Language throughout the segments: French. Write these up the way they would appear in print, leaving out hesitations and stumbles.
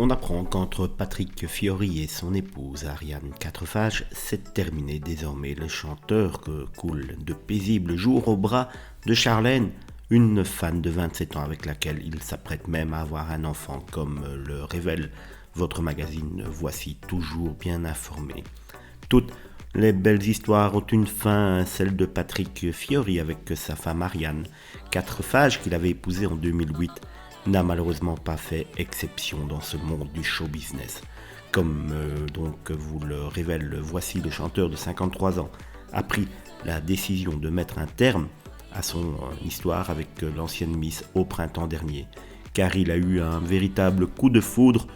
On apprend qu'entre Patrick Fiori et son épouse Ariane Quatrefages s'est terminé désormais. Le chanteur que coule de paisibles jours au bras de Charlène, une fan de 27 ans avec laquelle il s'apprête même à avoir un enfant, comme le révèle votre magazine Voici, toujours bien informé. Toutes les belles histoires ont une fin, celle de Patrick Fiori avec sa femme Ariane Quatrefages qu'il avait épousée en 2008. N'a malheureusement pas fait exception dans ce monde du show business. Comme donc vous le révèle Voici, le chanteur de 53 ans a pris la décision de mettre un terme à son histoire avec l'ancienne Miss au printemps dernier, car il a eu un véritable coup de foudre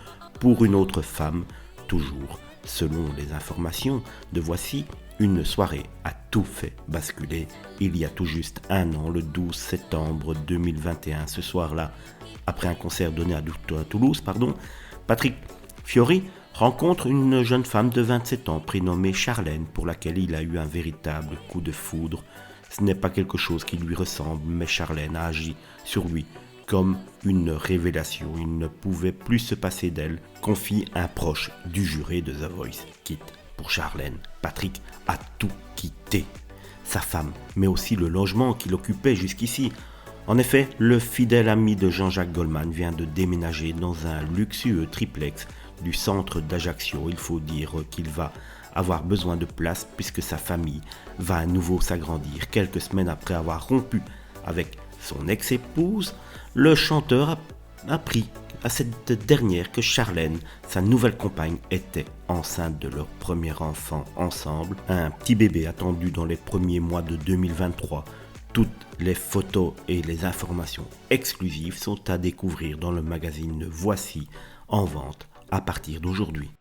pour une autre femme. Toujours selon les informations de Voici, une soirée a tout fait basculer il y a tout juste un an, le 12 septembre 2021. Ce soir-là, après un concert donné à Toulouse, Patrick Fiori rencontre une jeune femme de 27 ans prénommée Charlène, pour laquelle il a eu un véritable coup de foudre. Ce n'est pas quelque chose qui lui ressemble, mais Charlène a agi sur lui comme une révélation. Il ne pouvait plus se passer d'elle, confie un proche du juré de The Voice. Quitte pour Charlène, Patrick a tout quitté. Sa femme, mais aussi le logement qu'il occupait jusqu'ici. En effet, le fidèle ami de Jean-Jacques Goldman vient de déménager dans un luxueux triplex du centre d'Ajaccio. Il faut dire qu'il va avoir besoin de place puisque sa famille va à nouveau s'agrandir. Quelques semaines après avoir rompu avec son ex-épouse, le chanteur a appris à cette dernière que Charlène, sa nouvelle compagne, était enceinte de leur premier enfant ensemble, un petit bébé attendu dans les premiers mois de 2023. Toutes les photos et les informations exclusives sont à découvrir dans le magazine Voici, en vente à partir d'aujourd'hui.